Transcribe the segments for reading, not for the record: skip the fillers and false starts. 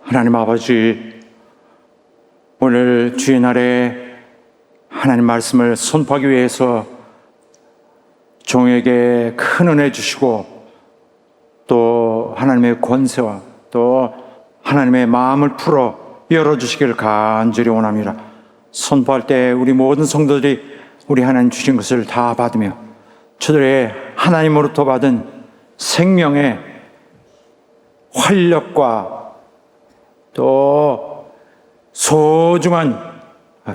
하나님 아버지, 오늘 주의 날에 하나님 말씀을 선포하기 위해서 종에게 큰 은혜 주시고 또 하나님의 권세와 또 하나님의 마음을 풀어 열어주시기를 간절히 원합니다. 선포할 때 우리 모든 성도들이 우리 하나님 주신 것을 다 받으며 저들의 하나님으로부터 받은 생명의 활력과 또 소중한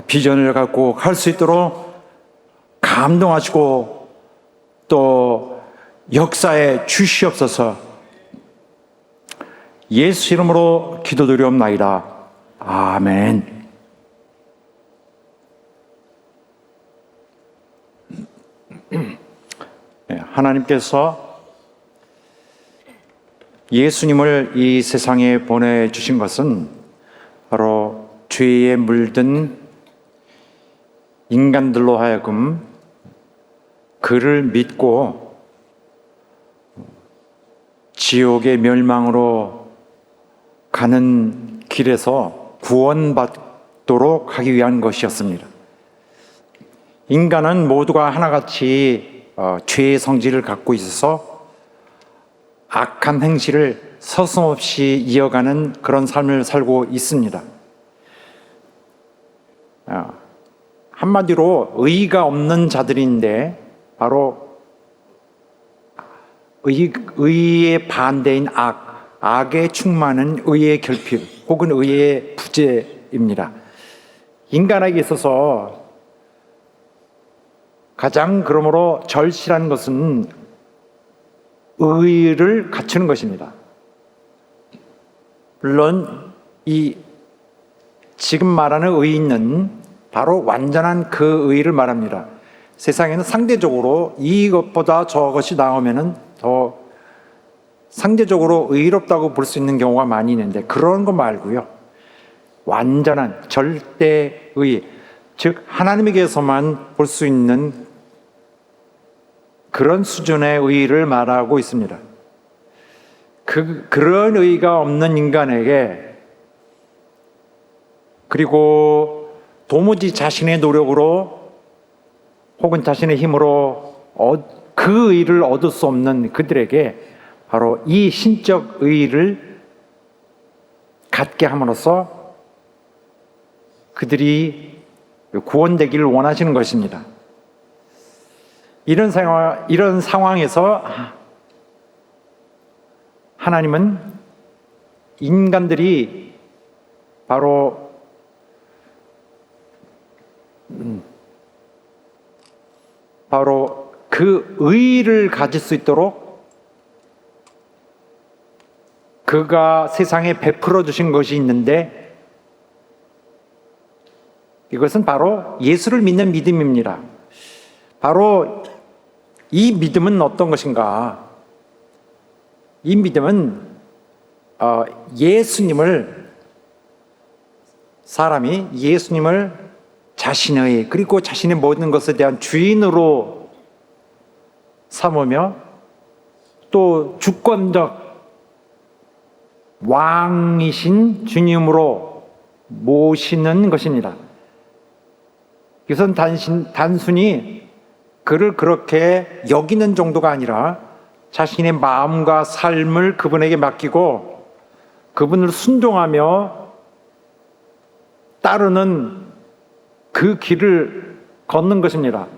비전을 갖고 갈 수 있도록 감동하시고 또 역사에 주시옵소서. 예수 이름으로 기도드리옵나이다. 아멘. 하나님께서 예수님을 이 세상에 보내주신 것은 바로 죄에 물든 인간들로 하여금 그를 믿고 지옥의 멸망으로 가는 길에서 구원받도록 하기 위한 것이었습니다. 인간은 모두가 하나같이 죄의 성질을 갖고 있어서 악한 행실을 서슴없이 이어가는 그런 삶을 살고 있습니다. 한마디로 의의가 없는 자들인데 바로 의의 반대인 악에 충만한 의의 결핍 혹은 의의 부재입니다. 인간에게 있어서 가장 그러므로 절실한 것은 의의를 갖추는 것입니다. 물론 이 지금 말하는 의의는 바로 완전한 그 의의를 말합니다. 세상에는 상대적으로 이것보다 저것이 나오면은 더 상대적으로 의롭다고 볼 수 있는 경우가 많이 있는데 그런 거 말고요. 완전한 절대의, 즉 하나님에게서만 볼 수 있는 그런 수준의 의의를 말하고 있습니다. 그런 의의가 없는 인간에게 그리고 도무지 자신의 노력으로 혹은 자신의 힘으로 그 의의를 얻을 수 없는 그들에게 바로 이 신적 의의를 갖게 함으로써 그들이 구원되기를 원하시는 것입니다. 이런 상황에서 하나님은 인간들이 바로 그 의의를 가질 수 있도록 그가 세상에 베풀어 주신 것이 있는데 이것은 바로 예수를 믿는 믿음입니다. 바로 이 믿음은 어떤 것인가? 이 믿음은 사람이 예수님을 자신의 그리고 자신의 모든 것에 대한 주인으로 삼으며 또 주권적 왕이신 주님으로 모시는 것입니다. 이것은 단순히 그를 그렇게 여기는 정도가 아니라 자신의 마음과 삶을 그분에게 맡기고 그분을 순종하며 따르는 그 길을 걷는 것입니다.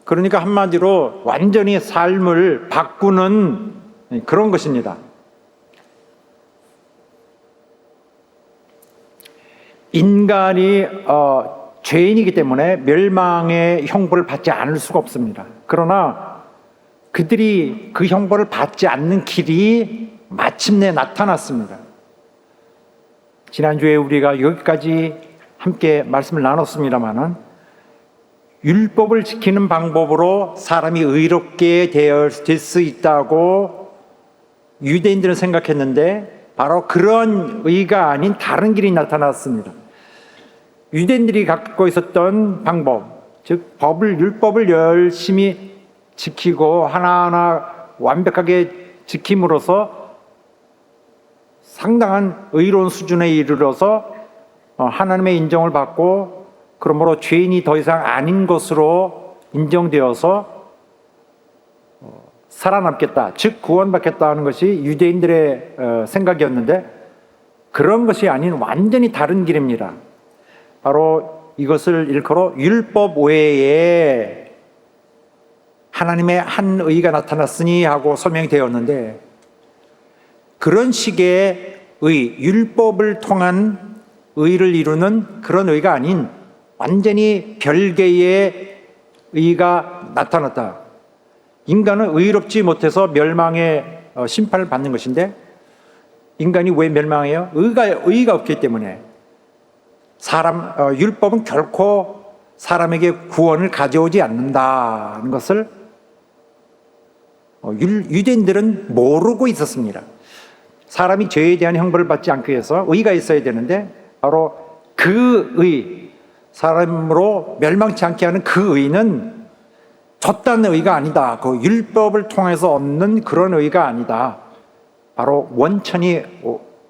그러니까 한마디로 완전히 삶을 바꾸는 그런 것입니다. 인간이 죄인이기 때문에 멸망의 형벌을 받지 않을 수가 없습니다. 그러나 그들이 그 형벌을 받지 않는 길이 마침내 나타났습니다. 지난주에 우리가 여기까지 함께 말씀을 나눴습니다마는 율법을 지키는 방법으로 사람이 의롭게 될 수 있다고 유대인들은 생각했는데 바로 그런 의가 아닌 다른 길이 나타났습니다. 유대인들이 갖고 있었던 방법, 즉 율법을 열심히 지키고 하나하나 완벽하게 지킴으로써 상당한 의로운 수준에 이르러서 하나님의 인정을 받고 그러므로 죄인이 더 이상 아닌 것으로 인정되어서 살아남겠다, 즉 구원받겠다 하는 것이 유대인들의 생각이었는데 그런 것이 아닌 완전히 다른 길입니다. 바로 이것을 일컬어 율법 외에 하나님의 한 의가 나타났으니 하고 설명이 되었는데, 그런 식의 의, 율법을 통한 의를 이루는 그런 의가 아닌 완전히 별개의 의가 나타났다. 인간은 의롭지 못해서 멸망의 심판을 받는 것인데, 인간이 왜 멸망해요? 의가 없기 때문에. 율법은 결코 사람에게 구원을 가져오지 않는다는 것을 유대인들은 모르고 있었습니다. 사람이 죄에 대한 형벌을 받지 않기 위해서 의가 있어야 되는데, 바로 그 의, 사람으로 멸망치 않게 하는 그 의는 헛된 의가 아니다. 그 율법을 통해서 얻는 그런 의가 아니다. 바로 원천이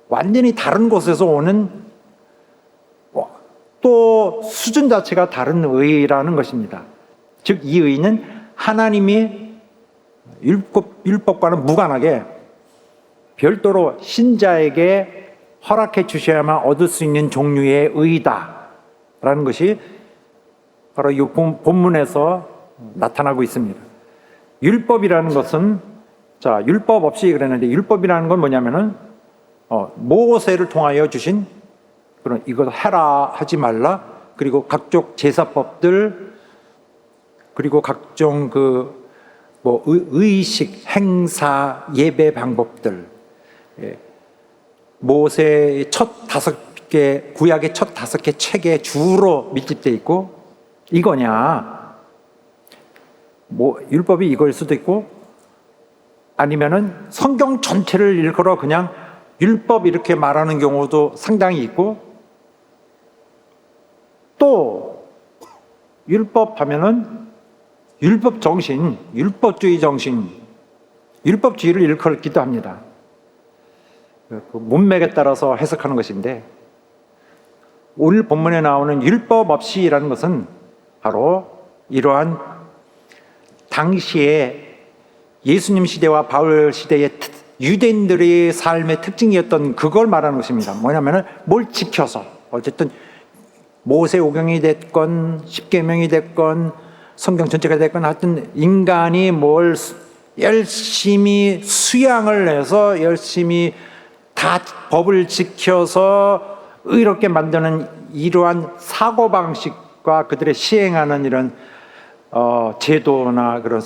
완전히 다른 곳에서 오는, 또 수준 자체가 다른 의라는 것입니다. 즉 이 의는 하나님이 율법과는 무관하게 별도로 신자에게 허락해 주셔야만 얻을 수 있는 종류의 의다라는 것이 바로 이 본문에서 나타나고 있습니다. 율법이라는 것은, 자, 율법 없이 그랬는데, 율법이라는 건 뭐냐면은 모세를 통하여 주신 그런, 이거 해라 하지 말라, 그리고 각종 제사법들, 그리고 각종 의식, 행사, 예배 방법들, 모세의 첫 5개, 구약의 첫 5개 책에 주로 밀집되어 있고, 이거냐? 율법이 이거일 수도 있고, 아니면은 성경 전체를 일컬어 그냥 율법 이렇게 말하는 경우도 상당히 있고, 또 율법 하면은 율법 정신, 율법주의 정신, 율법주의를 일컬기도 합니다. 그 문맥에 따라서 해석하는 것인데, 오늘 본문에 나오는 율법 없이라는 것은 바로 이러한 당시에 예수님 시대와 바울 시대의 유대인들의 삶의 특징이었던 그걸 말하는 것입니다. 뭐냐면은 뭘 지켜서, 어쨌든 모세오경이 됐건 십계명이 됐건 성경 전체가 됐건 하여튼 인간이 뭘 열심히 수양을 해서 열심히 다 법을 지켜서 의롭게 만드는 이러한 사고방식과 그들의 시행하는 이런 제도나 그런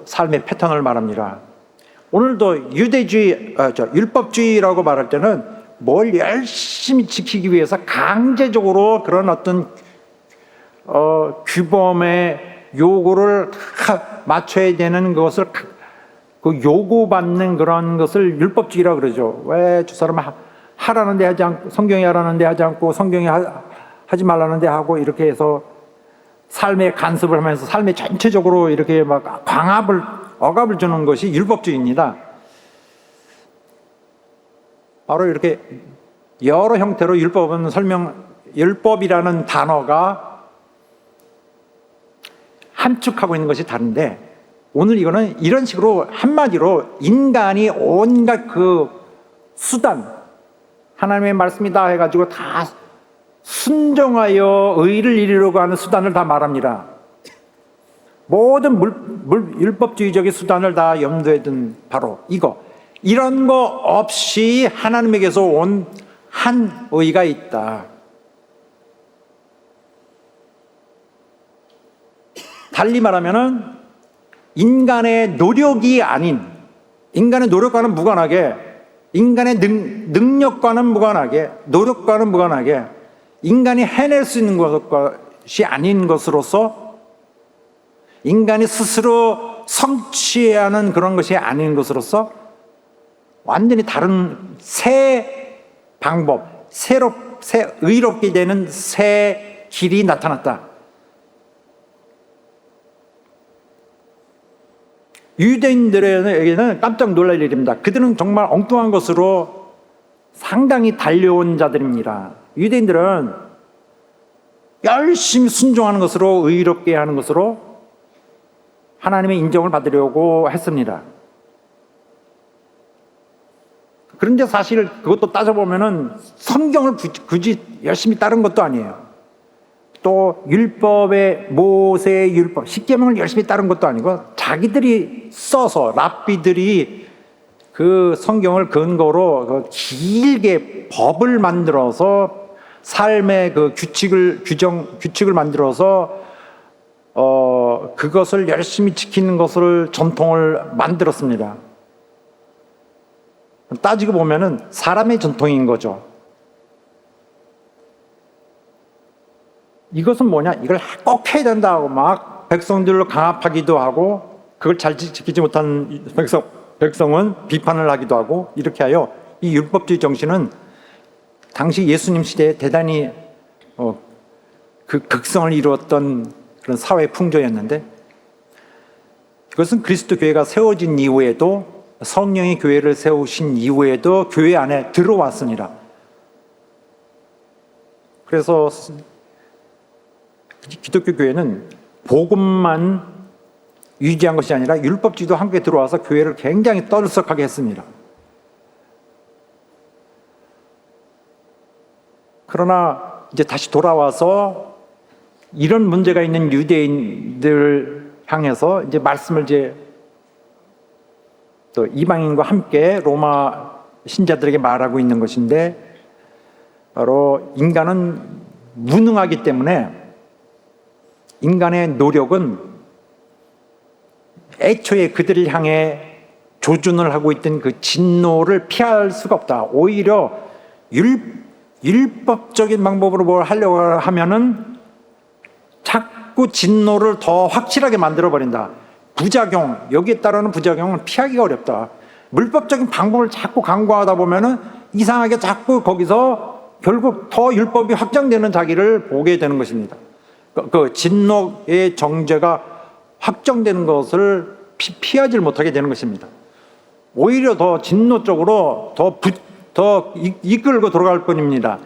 삶의 패턴을 말합니다. 오늘도 율법주의라고 말할 때는 뭘 열심히 지키기 위해서 강제적으로 그런 어떤 규범의 요구를 맞춰야 되는 것을 그 요구받는 그런 것을 율법주의라고 그러죠. 왜 저 사람은 하라는데 하지 않고, 성경이 하라는데 하지 않고 성경이 하지 말라는데 하고, 이렇게 해서 삶의 간섭을 하면서 삶의 전체적으로 이렇게 막 억압을 주는 것이 율법주의입니다. 바로 이렇게 여러 형태로 율법이라는 단어가 함축하고 있는 것이 다른데, 오늘 이거는 이런 식으로 한마디로 인간이 온갖 그 수단, 하나님의 말씀이다 해가지고 다 순종하여 의를 이루려고 하는 수단을 다 말합니다. 모든 율법주의적인 수단을 다 염두에 둔 바로 이런 거 없이 하나님에게서 온 한 의가 있다. 달리 말하면은 인간의 노력이 아닌, 인간의 노력과는 무관하게, 인간의 능력과는 무관하게, 노력과는 무관하게 인간이 해낼 수 있는 것이 아닌 것으로서, 인간이 스스로 성취하는 그런 것이 아닌 것으로서 완전히 다른 새 방법, 새 의롭게 되는 새 길이 나타났다. 유대인들에게는 깜짝 놀랄 일입니다. 그들은 정말 엉뚱한 것으로 상당히 달려온 자들입니다. 유대인들은 열심히 순종하는 것으로, 의롭게 하는 것으로 하나님의 인정을 받으려고 했습니다. 그런데 사실 그것도 따져보면은 성경을 굳이 열심히 따른 것도 아니에요. 또 율법의, 모세의 율법, 십계명을 열심히 따른 것도 아니고 자기들이 써서, 랍비들이 그 성경을 근거로 길게 법을 만들어서 삶의 그 규칙을 만들어서 그것을 열심히 지키는 것을 전통을 만들었습니다. 따지고 보면은 사람의 전통인 거죠. 이것은 뭐냐? 이걸 꼭 해야 된다고 막 백성들로 강압하기도 하고, 그걸 잘 지키지 못한 백성은 비판을 하기도 하고, 이렇게 하여 이 율법주의 정신은 당시 예수님 시대에 대단히 그 극성을 이루었던 그런 사회 풍조였는데, 그것은 그리스도 교회가 세워진 이후에도, 성령이 교회를 세우신 이후에도 교회 안에 들어왔습니다. 그래서 기독교 교회는 복음만 유지한 것이 아니라 율법주의도 한국에 들어와서 교회를 굉장히 떠들썩하게 했습니다. 그러나 이제 다시 돌아와서 이런 문제가 있는 유대인들 향해서 이제 말씀을 이제 또 이방인과 함께 로마 신자들에게 말하고 있는 것인데, 바로 인간은 무능하기 때문에 인간의 노력은 애초에 그들을 향해 조준을 하고 있던 그 진노를 피할 수가 없다. 오히려 율법적인 방법으로 뭘 하려고 하면은 자꾸 진노를 더 확실하게 만들어버린다. 부작용, 여기에 따르는 부작용은 피하기가 어렵다. 물법적인 방법을 자꾸 강구하다 보면은 이상하게 자꾸 거기서 결국 더 율법이 확장되는 자기를 보게 되는 것입니다. 그 진노의 정죄가 확정되는 것을 피하지 못하게 되는 것입니다. 오히려 더 진노 쪽으로 더 이끌고 돌아갈 뿐입니다.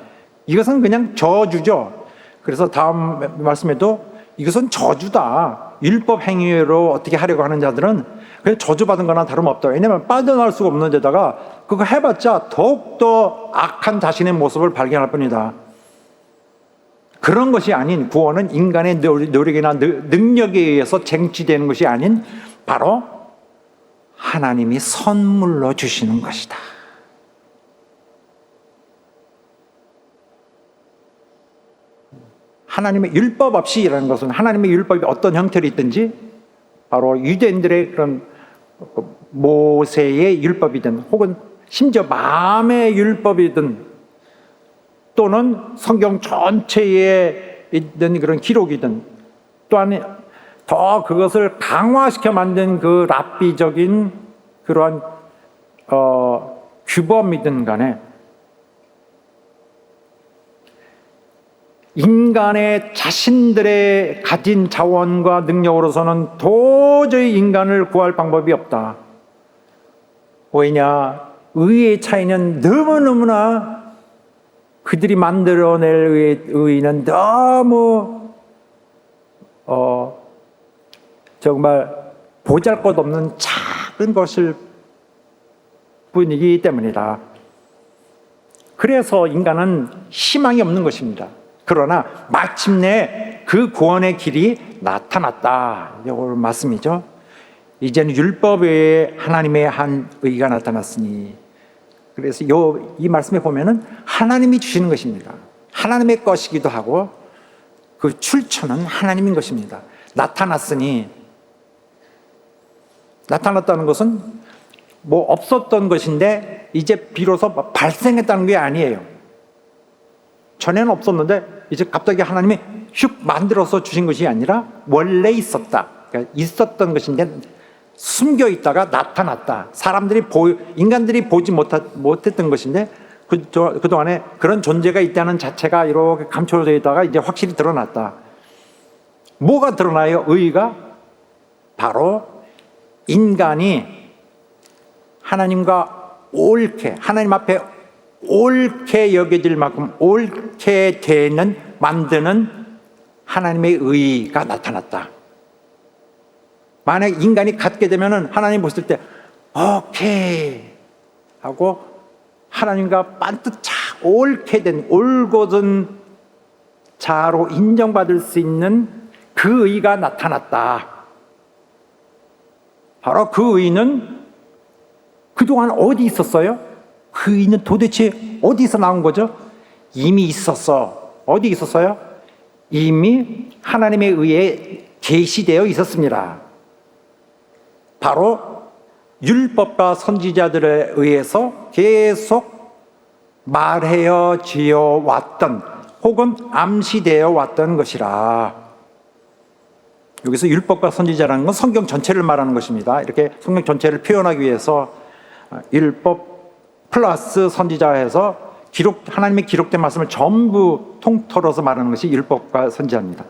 이것은 그냥 저주죠. 그래서 다음 말씀에도 이것은 저주다. 율법 행위로 어떻게 하려고 하는 자들은 그냥 저주받은 거나 다름없다. 왜냐하면 빠져나갈 수가 없는 데다가 그거 해봤자 더욱더 악한 자신의 모습을 발견할 뿐이다. 그런 것이 아닌, 구원은 인간의 노력이나 능력에 의해서 쟁취되는 것이 아닌 바로 하나님이 선물로 주시는 것이다. 하나님의 율법 없이 일하는 것은, 하나님의 율법이 어떤 형태로 있든지 바로 유대인들의 그런 모세의 율법이든 혹은 심지어 마음의 율법이든 또는 성경 전체에 있는 그런 기록이든, 또한 더 그것을 강화시켜 만든 그 랍비적인 그러한 규범이든 간에 인간의 자신들의 가진 자원과 능력으로서는 도저히 인간을 구할 방법이 없다. 왜냐? 의의 차이는 너무너무나, 그들이 만들어낼 의의는 너무 정말 보잘것없는 작은 것일 뿐이기 때문이다. 그래서 인간은 희망이 없는 것입니다. 그러나 마침내 그 구원의 길이 나타났다. 이걸 말씀이죠. 이제는 율법 외에 하나님의 한 의가 나타났으니. 그래서 이 말씀에 보면은 하나님이 주시는 것입니다. 하나님의 것이기도 하고 그 출처는 하나님인 것입니다. 나타났으니, 나타났다는 것은 뭐 없었던 것인데 이제 비로소 발생했다는 게 아니에요. 전에는 없었는데 이제 갑자기 하나님이 슉 만들어서 주신 것이 아니라 원래 있었다. 그러니까 있었던 것인데 숨겨 있다가 나타났다. 인간들이 보지 못했던 것인데 그동안에 그런 존재가 있다는 자체가 이렇게 감춰져 있다가 이제 확실히 드러났다. 뭐가 드러나요? 의의가 바로 인간이 하나님과 옳게, 하나님 앞에 옳게 여겨질 만큼 옳게 되는, 만드는 하나님의 의가 나타났다. 만약 인간이 갖게 되면은 하나님 보실 때 오케이 하고 하나님과 반듯 옳게 된, 올곧은 자로 인정받을 수 있는 그 의가 나타났다. 바로 그 의는 그동안 어디 있었어요? 그 의는 도대체 어디서 나온 거죠? 이미 있었어. 어디 있었어요? 이미 하나님의 의에 계시되어 있었습니다. 바로 율법과 선지자들에 의해서 계속 말해지어 왔던, 혹은 암시되어 왔던 것이라. 여기서 율법과 선지자라는 건 성경 전체를 말하는 것입니다. 이렇게 성경 전체를 표현하기 위해서 율법 플러스 선지자 해서 하나님의 기록된 말씀을 전부 통틀어서 말하는 것이 율법과 선지자입니다.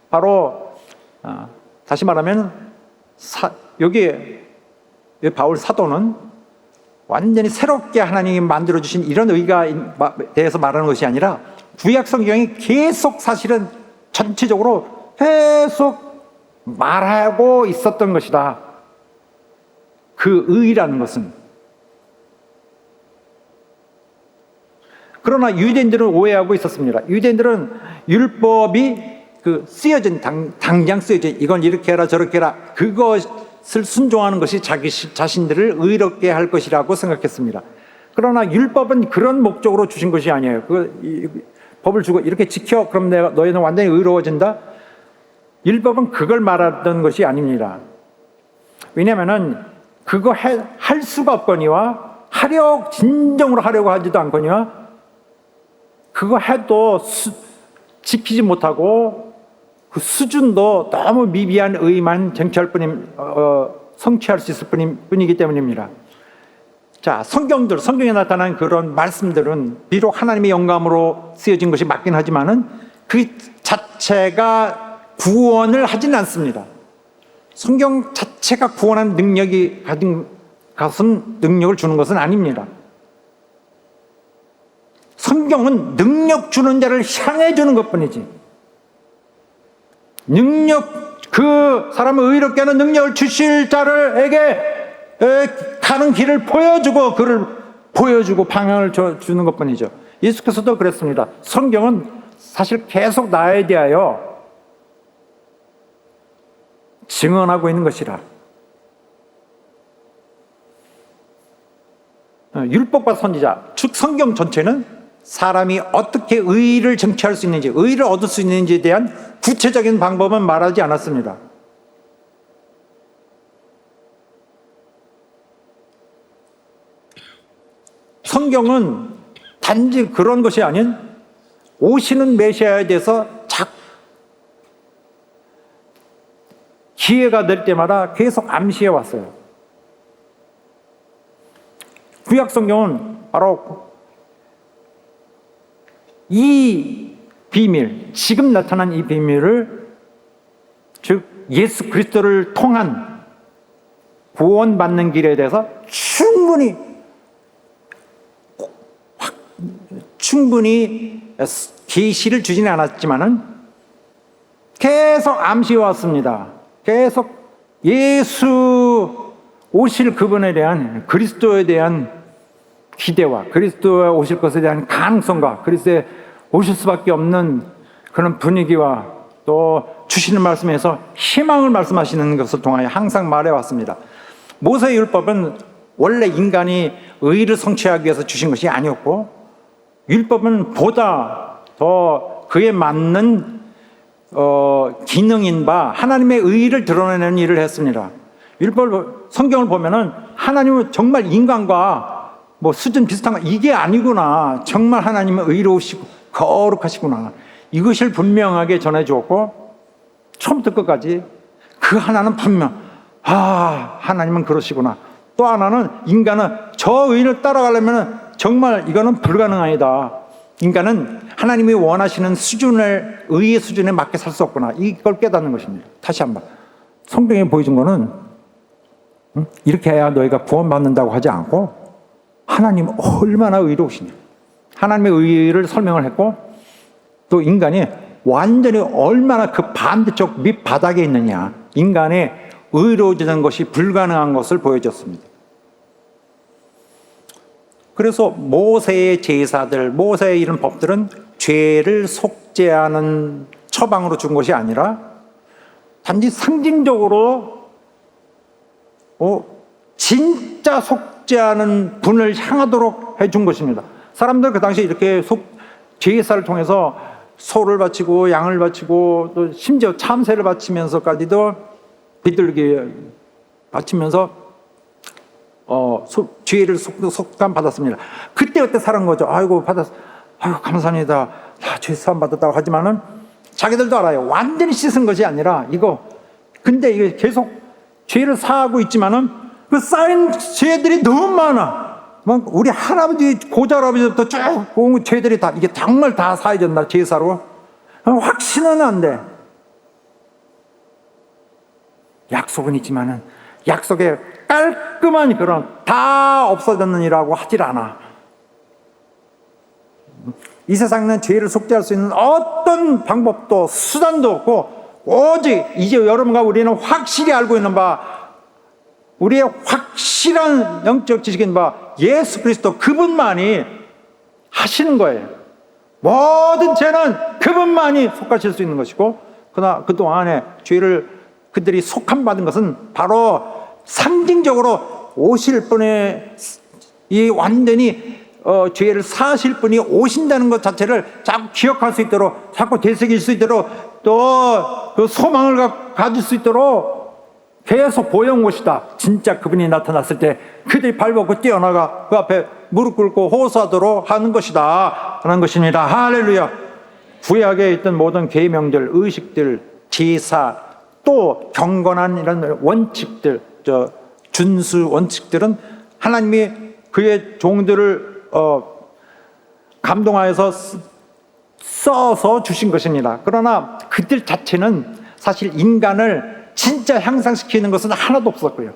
바로 다시 말하면 여기 바울 사도는 완전히 새롭게 하나님이 만들어주신 이런 의가 대해서 말하는 것이 아니라 구약 성경이 계속 사실은 전체적으로 계속 말하고 있었던 것이다. 그 의라는 것은. 그러나 유대인들은 오해하고 있었습니다. 유대인들은 율법이 쓰여진, 당장 쓰여진, 이건 이렇게 해라 저렇게 해라, 그것을 순종하는 것이 자기 자신들을 의롭게 할 것이라고 생각했습니다. 그러나 율법은 그런 목적으로 주신 것이 아니에요. 법을 주고 이렇게 지켜, 그럼 너희는 완전히 의로워진다? 율법은 그걸 말하던 것이 아닙니다. 왜냐하면 그거 할 수가 없거니와 진정으로 하려고 하지도 않거니와 그거 해도 지키지 못하고 그 수준도 너무 미비한 의만 성취할 수 있을 뿐이기 때문입니다. 자, 성경에 나타난 그런 말씀들은 비록 하나님의 영감으로 쓰여진 것이 맞긴 하지만은 그 자체가 구원을 하진 않습니다. 성경 자체가 구원하는 능력이 가진 것은, 능력을 주는 것은 아닙니다. 성경은 능력 주는 자를 향해 주는 것뿐이지, 그 사람을 의롭게 하는 능력을 주실 자를에게 가는 길을 보여주고 방향을 주는 것뿐이죠. 예수께서도 그랬습니다. 성경은 사실 계속 나에 대하여 증언하고 있는 것이라. 율법과 선지자, 즉 성경 전체는 사람이 어떻게 의를 쟁취할 수 있는지, 의를 얻을 수 있는지에 대한 구체적인 방법은 말하지 않았습니다. 성경은 단지 그런 것이 아닌 오시는 메시아에 대해서 기회가 될 때마다 계속 암시해 왔어요. 구약 성경은 바로 이 비밀, 지금 나타난 이 비밀을, 즉 예수 그리스도를 통한 구원받는 길에 대해서 충분히 계시를 주지는 않았지만은 계속 암시해 왔습니다. 계속 예수 오실 그분에 대한, 그리스도에 대한 기대와 그리스도가 오실 것에 대한 가능성과 그리스도에 오실 수밖에 없는 그런 분위기와 또 주시는 말씀에서 희망을 말씀하시는 것을 통하여 항상 말해왔습니다. 모세의 율법은 원래 인간이 의를 성취하기 위해서 주신 것이 아니었고, 율법은 보다 더 그에 맞는 기능인 바 하나님의 의를 드러내는 일을 했습니다. 성경을 보면은 하나님은 정말 인간과 수준 비슷한 거, 이게 아니구나, 정말 하나님은 의로우시고 거룩하시구나, 이것을 분명하게 전해주었고, 처음부터 끝까지 그 하나는 분명, 하나님은 그러시구나. 또 하나는, 인간은 저 의를 따라가려면 정말 이거는 불가능하다. 인간은 하나님이 원하시는 의의 수준에 맞게 살 수 없구나. 이걸 깨닫는 것입니다. 다시 한번 성경에 보여준 거는 응? 이렇게 해야 너희가 구원받는다고 하지 않고 하나님 얼마나 의로우시냐. 하나님의 의를 설명을 했고 또 인간이 완전히 얼마나 그 반대쪽 밑바닥에 있느냐. 인간의 의로워지는 것이 불가능한 것을 보여줬습니다. 그래서 모세의 제사들, 모세의 이런 법들은 죄를 속죄하는 처방으로 준 것이 아니라 단지 상징적으로 진짜 속죄하는 분을 향하도록 해준 것입니다. 사람들 그 당시에 이렇게 제사를 통해서 소를 바치고 양을 바치고 또 심지어 참새를 바치면서까지도 비둘기 바치면서 죄를 속감 받았습니다. 그때 살은 거죠. 아이고 감사합니다. 죄 사함 받았다고 하지만은 자기들도 알아요. 완전히 씻은 것이 아니라 근데 이게 계속 죄를 사하고 있지만은 그 쌓인 죄들이 너무 많아. 우리 할아버지 고잘아버지부터 쭉 온 죄들이 다 이게 정말 다 사해졌나 제사로 확신은 안 돼. 약속은 있지만은 약속에 깔끔한 그런 다 없어졌느니라고 하질 않아. 이 세상에는 죄를 속죄할 수 있는 어떤 방법도 수단도 없고 오직 이제 여러분과 우리는 확실히 알고 있는 바 우리의 확실한 영적 지식인 바 예수 그리스도 그분만이 하시는 거예요. 모든 죄는 그분만이 속하실 수 있는 것이고 그러나 그동안에 죄를 그들이 속함 받은 것은 바로 상징적으로 오실 분의 이 완전히 죄를 사하실 분이 오신다는 것 자체를 자꾸 기억할 수 있도록 자꾸 되새길 수 있도록 또 그 소망을 가질 수 있도록 계속 보여온 것이다. 진짜 그분이 나타났을 때 그들이 발벗고 뛰어나가 그 앞에 무릎 꿇고 호소하도록 하는 것이다 하는 것입니다. 할렐루야. 구약에 있던 모든 계명들, 의식들, 제사 또 경건한 이런 원칙들, 준수 원칙들은 하나님이 그의 종들을 감동하여서 써서 주신 것입니다. 그러나 그들 자체는 사실 인간을 진짜 향상시키는 것은 하나도 없었고요.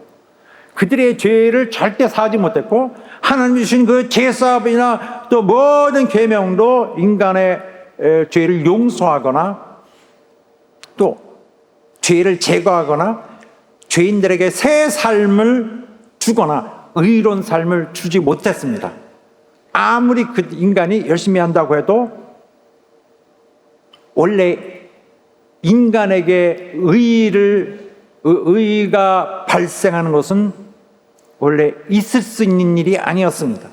그들의 죄를 절대 사하지 못했고 하나님 주신 그 제사이나 또 모든 계명도 인간의 죄를 용서하거나 또 죄를 제거하거나 죄인들에게 새 삶을 주거나 의로운 삶을 주지 못했습니다. 아무리 그 인간이 열심히 한다고 해도 원래 인간에게 의가 발생하는 것은 원래 있을 수 있는 일이 아니었습니다.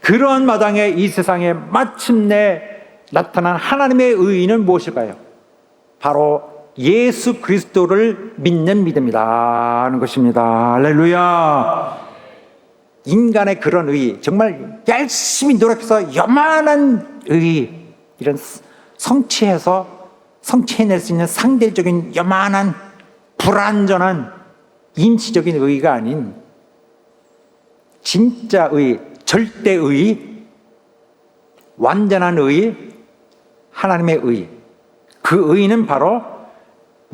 그러한 마당에 이 세상에 마침내 나타난 하나님의 의는 무엇일까요? 바로 예수 그리스도를 믿는 믿음이다 하는 것입니다. 할렐루야. 인간의 그런 의, 정말 열심히 노력해서 요만한 의, 이런 성취해낼 수 있는 상대적인 요만한 불완전한 임시적인 의가 아닌 진짜 의, 절대 의, 완전한 의, 하나님의 의. 그 의는 바로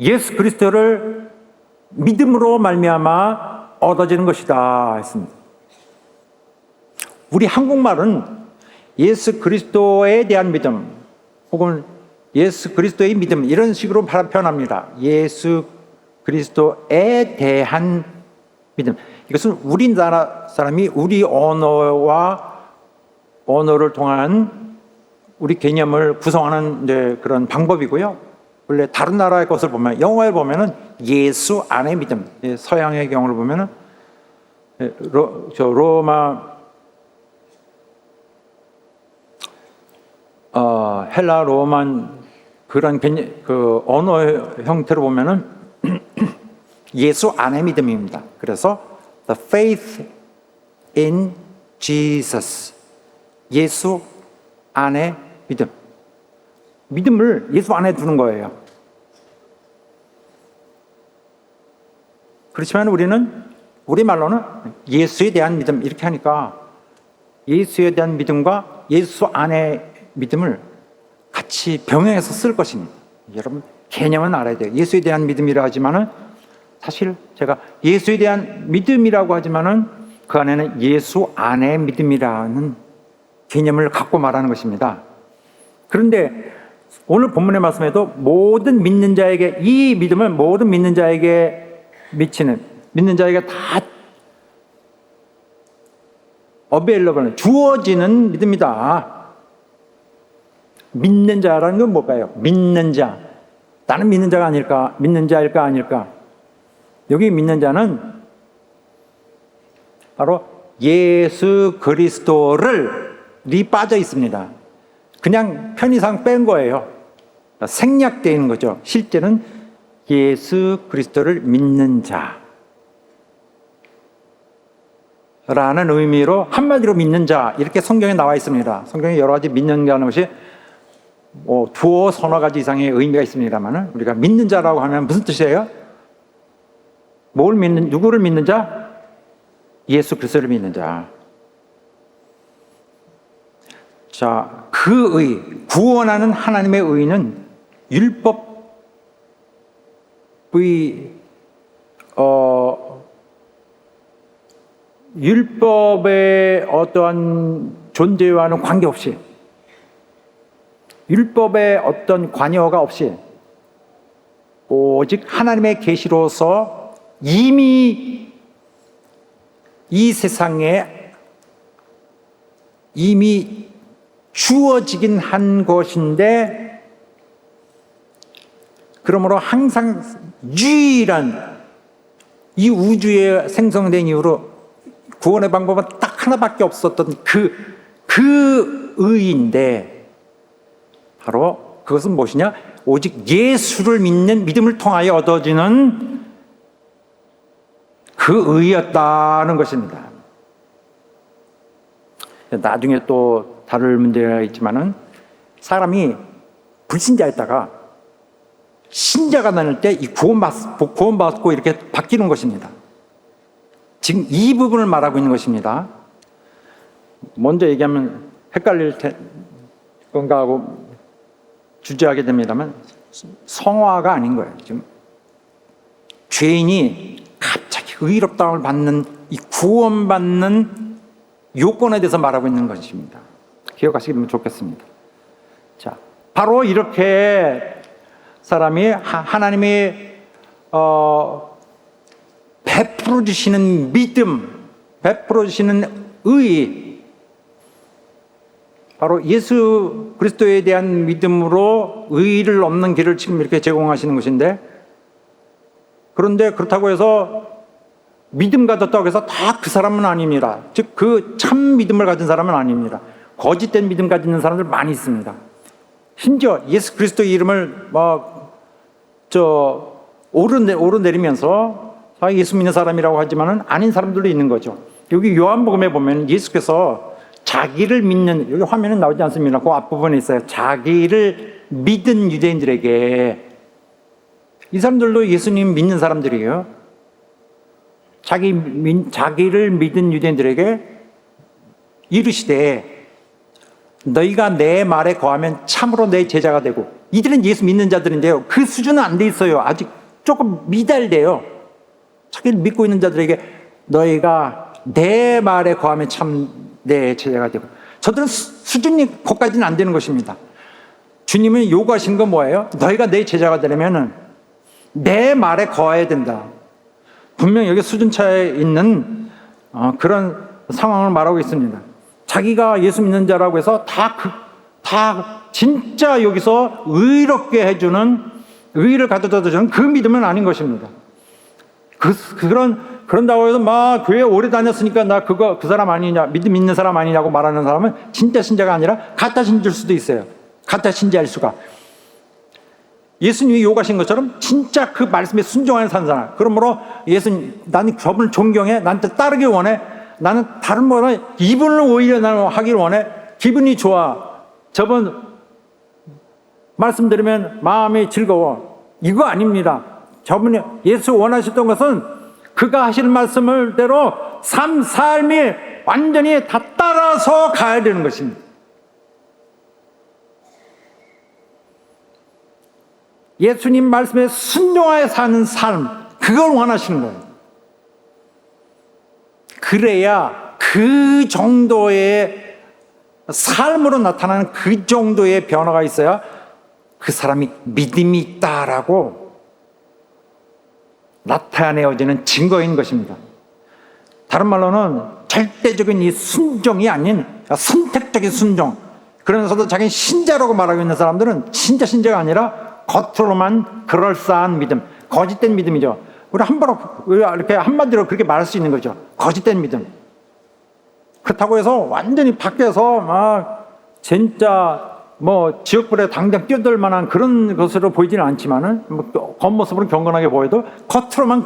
예수 그리스도를 믿음으로 말미암아 얻어지는 것이다 했습니다. 우리 한국말은 예수 그리스도에 대한 믿음 혹은 예수 그리스도의 믿음 이런 식으로 표현합니다. 예수 그리스도에 대한 믿음. 이것은 우리나라 사람이 우리 언어를 통한 우리 개념을 구성하는 이제 그런 방법이고요. 원래 다른 나라의 것을 보면 영어에 보면은 예수 안의 믿음, 서양의 경우를 보면은 로마 헬라 로만 그런 그 언어 형태로 보면은 예수 안의 믿음입니다. 그래서 the faith in Jesus, 예수 안의 믿음. 믿음을 예수 안에 두는 거예요. 그렇지만 우리는 우리말로는 예수에 대한 믿음 이렇게 하니까 예수에 대한 믿음과 예수 안의 믿음을 같이 병행해서 쓸 것입니다. 여러분 개념은 알아야 돼요. 예수에 대한 믿음이라 하지만은 사실 제가 예수에 대한 믿음이라고 하지만은 그 안에는 예수 안의 믿음이라는 개념을 갖고 말하는 것입니다. 그런데 오늘 본문의 말씀에도 모든 믿는 자에게, 이 믿음을 모든 믿는 자에게 미치는, 믿는 자에게 다 어베일러블, 주어지는 믿음이다. 믿는 자라는 건 뭘까요? 믿는 자. 나는 믿는 자가 아닐까? 믿는 자일까 아닐까? 여기 믿는 자는 바로 예수 그리스도를이 빠져 있습니다. 그냥 편의상 뺀 거예요. 생략되어 있는 거죠. 실제는 예수 그리스도를 믿는 자 라는 의미로, 한마디로 믿는 자, 이렇게 성경에 나와 있습니다. 성경에 여러 가지 믿는 자라는 것이 두어 서너 가지 이상의 의미가 있습니다만, 우리가 믿는 자라고 하면 무슨 뜻이에요? 누구를 믿는 자? 예수 그리스도를 믿는 자. 자, 그 의, 구원하는 하나님의 의는 율법의 어떠한 존재와는 관계없이, 율법의 어떤 관여가 없이 오직 하나님의 계시로서 이미 이 세상에 이미 주어지긴 한 것인데, 그러므로 항상 유일한 이 우주에 생성된 이후로 구원의 방법은 딱 하나밖에 없었던 그 의인데, 바로 그것은 무엇이냐? 오직 예수를 믿는 믿음을 통하여 얻어지는 그 의였다는 것입니다. 나중에 또 다룰 문제가 있지만은, 사람이 불신자였다가 신자가 나눌 때 이 구원받고 이렇게 바뀌는 것입니다. 지금 이 부분을 말하고 있는 것입니다. 먼저 얘기하면 헷갈릴 건가 하고 주저하게 됩니다만, 성화가 아닌 거예요. 지금 죄인이 갑자기 의롭다움을 받는, 이 구원받는 요건에 대해서 말하고 있는 것입니다. 기억하시면 좋겠습니다. 자, 바로 이렇게 사람이 하나님이 베풀어 주시는 믿음, 베풀어 주시는 의, 바로 예수 그리스도에 대한 믿음으로 의를 얻는 길을 지금 이렇게 제공하시는 것인데, 그런데 그렇다고 해서 믿음 가졌다고 해서 다 그 사람은 아닙니다. 즉 그 참 믿음을 가진 사람은 아닙니다. 거짓된 믿음 가지는 사람들 많이 있습니다. 심지어 예수 그리스도의 이름을 오르내리면서 예수 믿는 사람이라고 하지만은 아닌 사람들도 있는 거죠. 여기 요한복음에 보면 예수께서 자기를 믿는, 여기 화면에 나오지 않습니다. 그 앞부분에 있어요. 자기를 믿은 유대인들에게, 이 사람들도 예수님 믿는 사람들이에요. 자기를 믿은 유대인들에게 이르시되 너희가 내 말에 거하면 참으로 내 제자가 되고, 이들은 예수 믿는 자들인데요, 그 수준은 안 돼 있어요. 아직 조금 미달돼요. 자기를 믿고 있는 자들에게 너희가 내 말에 거하면 참 내 제자가 되고, 저들은 수준이 거기까지는 안 되는 것입니다. 주님은 요구하신 건 뭐예요? 너희가 내 제자가 되려면 내 말에 거해야 된다. 분명 여기 수준 차에 있는 그런 상황을 말하고 있습니다. 자기가 예수 믿는 자라고 해서 다 진짜 여기서 의롭게 해주는, 의를 가져다 주는 그 믿음은 아닌 것입니다. 그런다고 해서 막 교회 오래 다녔으니까 나 그 사람 아니냐, 믿음 있는 사람 아니냐고 말하는 사람은 진짜 신자가 아니라 가짜 신자일 수도 있어요. 가짜 신자일 수가. 예수님이 요구하신 것처럼 진짜 그 말씀에 순종하는 사람. 그러므로 나는 저분을 존경해, 나한테 따르길 원해, 나는 다른 뭐나 이분을 오히려 나는 하길 원해, 기분이 좋아, 저분 말씀 들으면 마음이 즐거워, 이거 아닙니다. 저분이 예수 원하셨던 것은 그가 하시는 말씀을대로 삶이 완전히 다 따라서 가야 되는 것입니다. 예수님 말씀에 순종하여 사는 삶, 그걸 원하시는 거예요. 그래야 그 정도의 삶으로 나타나는 그 정도의 변화가 있어야 그 사람이 믿음이 있다라고 나타내어지는 증거인 것입니다. 다른 말로는 절대적인 이 순종이 아닌 선택적인 순종. 그러면서도 자기는 신자라고 말하고 있는 사람들은 신자가 아니라 겉으로만 그럴싸한 믿음, 거짓된 믿음이죠. 우리 이렇게 한마디로 그렇게 말할 수 있는 거죠. 거짓된 믿음. 그렇다고 해서 완전히 밖에서 막 진짜 뭐 지옥불에 당장 뛰어들 만한 그런 것으로 보이지는 않지만은 뭐 겉모습으로 경건하게 보여도 겉으로만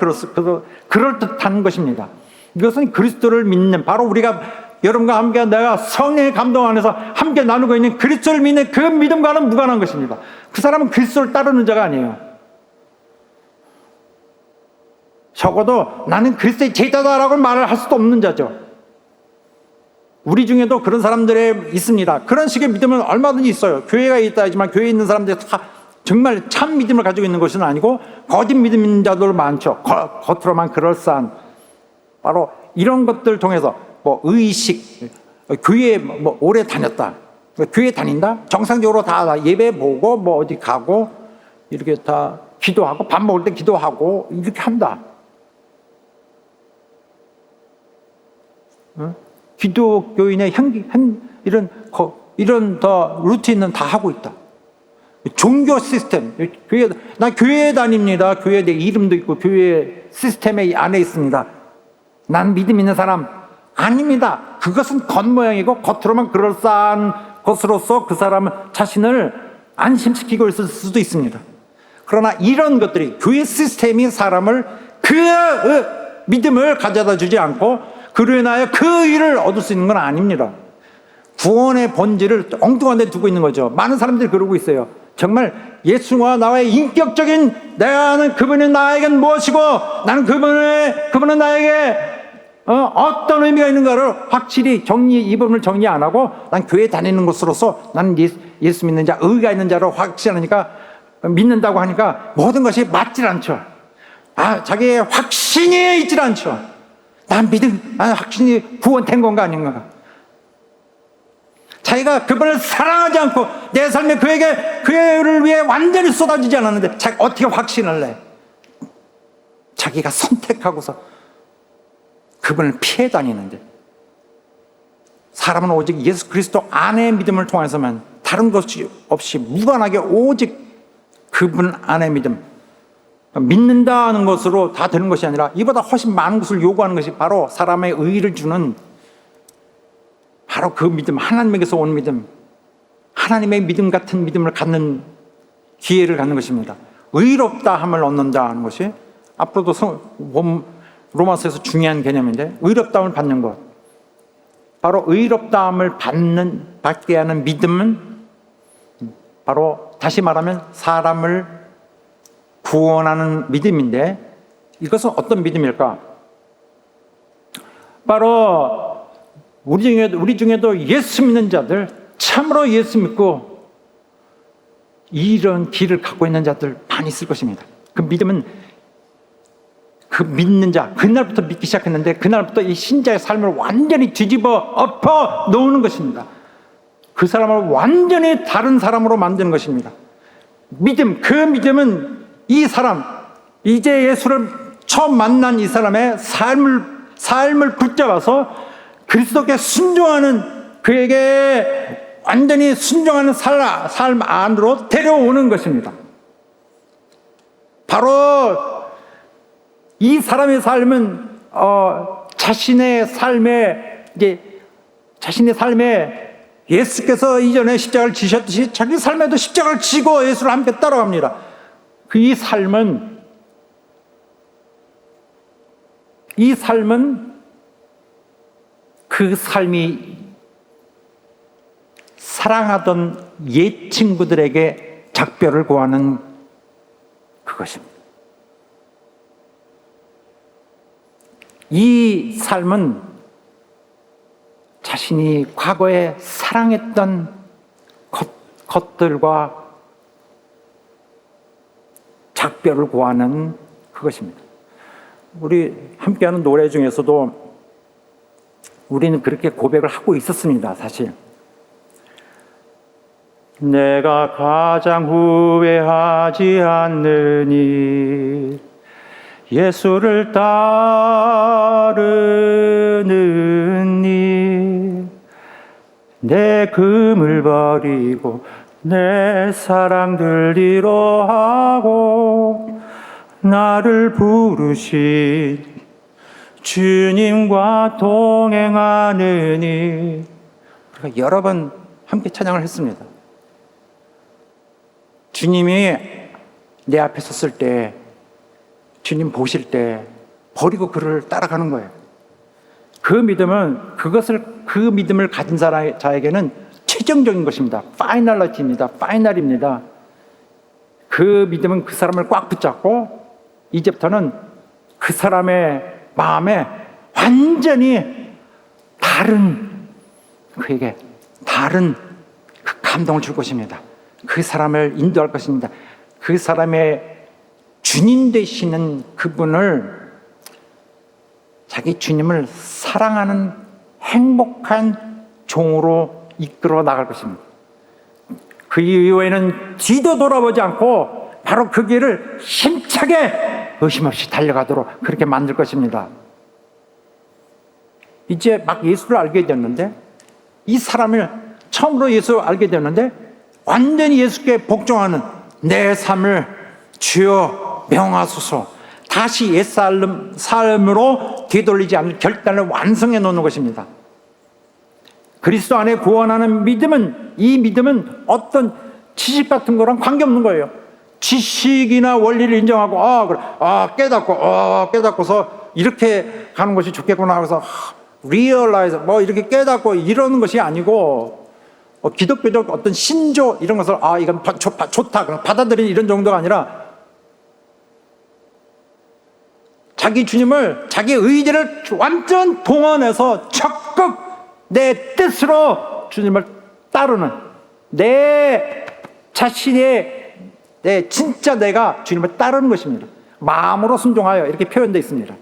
그럴듯한 것입니다. 이것은 그리스도를 믿는, 바로 우리가 여러분과 함께 내가 성령의 감동 안에서 함께 나누고 있는 그리스도를 믿는 그 믿음과는 무관한 것입니다. 그 사람은 그리스도를 따르는 자가 아니에요. 적어도 나는 그리스도의 제자다라고 말을 할 수도 없는 자죠. 우리 중에도 그런 사람들이 있습니다. 그런 식의 믿음은 얼마든지 있어요. 교회가 있다 하지만 교회에 있는 사람들이 다 정말 참 믿음을 가지고 있는 것은 아니고 거짓 믿음 있는 자들 많죠. 겉으로만 그럴싸한, 바로 이런 것들 통해서 뭐 의식, 교회에 뭐 오래 다녔다, 교회 다닌다, 정상적으로 다 예배 보고 뭐 어디 가고 이렇게 다 기도하고 밥 먹을 때 기도하고 이렇게 한다. 기독교인의 이런 더 루틴은 다 하고 있다. 종교 시스템, 나 교회에 다닙니다. 교회에 내 이름도 있고 교회 시스템에 안에 있습니다. 난 믿음 있는 사람 아닙니다. 그것은 겉모양이고 겉으로만 그럴싸한 것으로서 그 사람 자신을 안심시키고 있을 수도 있습니다. 그러나 이런 것들이, 교회 시스템이 사람을 그 믿음을 가져다 주지 않고 그로 인하여 그 일을 얻을 수 있는 건 아닙니다. 구원의 본질을 엉뚱한 데 두고 있는 거죠. 많은 사람들이 그러고 있어요. 정말 예수와 나와의 인격적인, 내가는 그분이 나에겐 무엇이고 나는 그분은 나에게 어떤 의미가 있는가를 확실히 이 부분을 정리 안 하고 난 교회 다니는 것으로서 나는 예수 믿는 자, 의가 있는 자로 확신하니까, 믿는다고 하니까 모든 것이 맞질 않죠. 자기의 확신이 있질 않죠. 난 확신이 구원된 건가 아닌가. 자기가 그분을 사랑하지 않고 내 삶에 그를 위해 완전히 쏟아지지 않았는데 자기가 어떻게 확신을 내? 자기가 선택하고서 그분을 피해 다니는데, 사람은 오직 예수 그리스도 안의 믿음을 통해서만, 다른 것이 없이 무관하게 오직 그분 안의 믿음, 믿는다는 것으로 다 되는 것이 아니라 이보다 훨씬 많은 것을 요구하는 것이 바로 사람의 의의를 주는, 바로 그 믿음, 하나님에게서 온 믿음, 하나님의 믿음 같은 믿음을 갖는 기회를 갖는 것입니다. 의롭다 함을 얻는다는 것이 앞으로도 로마서에서 중요한 개념인데, 의롭다함을 받는 것, 바로 의롭다함을 받게 하는 믿음은 바로 다시 말하면 사람을 구원하는 믿음인데, 이것은 어떤 믿음일까? 바로 우리 중에도 예수 믿는 자들, 참으로 예수 믿고 이런 길을 갖고 있는 자들 많이 있을 것입니다. 그 믿음은 그 믿는 자, 그날부터 믿기 시작했는데 그날부터 이 신자의 삶을 완전히 뒤집어 엎어 놓는 것입니다. 그 사람을 완전히 다른 사람으로 만드는 것입니다. 믿음, 그 믿음은 이 사람, 이제 예수를 처음 만난 이 사람의 삶을 붙잡아서 그리스도께 순종하는, 그에게 완전히 순종하는 삶 안으로 데려오는 것입니다. 바로 이 사람의 삶은 자신의 삶에 예수께서 이전에 십자가를 지셨듯이 자기 삶에도 십자가를 지고 예수를 함께 따라갑니다. 이 삶은 그 삶이 사랑하던 옛 친구들에게 작별을 고하는 그것입니다. 이 삶은 자신이 과거에 사랑했던 것들과 작별을 고하는 그것입니다. 우리 함께하는 노래 중에서도 우리는 그렇게 고백을 하고 있었습니다. 사실 내가 가장 후회하지 않느니 예수를 따르는 일, 내 금을 버리고 내 사랑 들리러 하고 나를 부르신 주님과 동행하느니. 우리가 여러 번 함께 찬양을 했습니다. 주님이 내 앞에 섰을 때, 주님 보실 때 버리고 그를 따라가는 거예요. 그 믿음은 그 믿음을 가진 자에게는 최종적인 것입니다. 파이널리티입니다. 파이널입니다. 그 믿음은 그 사람을 꽉 붙잡고 이제부터는 그 사람의 마음에 완전히 그에게 다른 그 감동을 줄 것입니다. 그 사람을 인도할 것입니다. 그 사람의 주님 되시는 그분을, 자기 주님을 사랑하는 행복한 종으로 이끌어 나갈 것입니다. 그 이후에는 뒤도 돌아보지 않고 바로 그 길을 힘차게 의심 없이 달려가도록 그렇게 만들 것입니다. 이제 막 예수를 알게 됐는데, 이 사람을 처음으로 예수를 알게 됐는데 완전히 예수께 복종하는 내 삶을 주여 명하소서, 다시 옛 삶으로 되돌리지 않을 결단을 완성해 놓는 것입니다. 그리스도 안에 구원하는 믿음은, 이 믿음은 어떤 지식 같은 거랑 관계없는 거예요. 지식이나 원리를 인정하고 깨닫고서 이렇게 가는 것이 좋겠구나 하고서 realize 이렇게 깨닫고 이러는 것이 아니고, 기독교적 어떤 신조 이런 것을 이건 좋다 그럼 받아들이는 이런 정도가 아니라, 자기 주님을, 자기 의지를 완전 동원해서 적극 내 뜻으로 주님을 따르는, 내 자신의 진짜 내가 주님을 따르는 것입니다. 마음으로 순종하여 이렇게 표현되어 있습니다.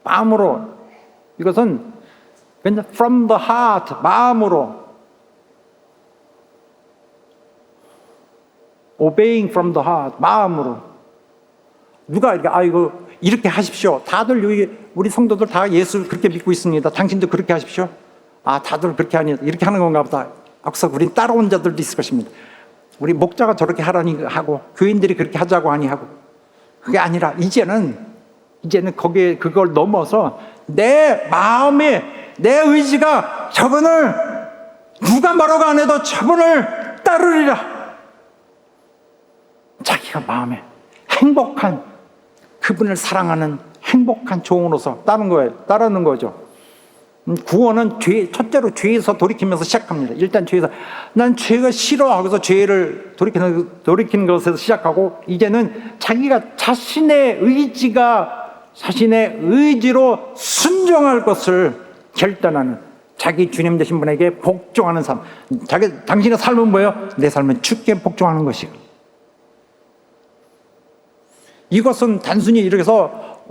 마음으로, 이것은 그냥 from the heart, 마음으로, obeying from the heart, 마음으로. 누가 이렇게 하십시오. 다들 여기 우리 성도들 다 예수 그렇게 믿고 있습니다. 당신도 그렇게 하십시오. 다들 그렇게 하니 이렇게 하는 건가 보다. 그래서 우린 따라온 자들도 있을 것입니다. 우리 목자가 저렇게 하라니 하고 교인들이 그렇게 하자고 하니 하고, 그게 아니라 이제는 그걸 넘어서 내 마음에 내 의지가 저분을, 누가 뭐라고 안 해도 저분을 따르리라. 자기가 마음에 행복한, 그분을 사랑하는 행복한 종으로서 따르는 거죠. 구원은 첫째로 죄에서 돌이키면서 시작합니다. 일단 죄에서 난 죄가 싫어 하고서 죄를 돌이키는 것에서 시작하고, 이제는 자기가 자신의 의지로 순종할 것을 결단하는, 자기 주님 되신 분에게 복종하는 삶. 당신의 삶은 뭐예요? 내 삶은 주께 복종하는 것이고. 이것은 단순히 이렇게 해서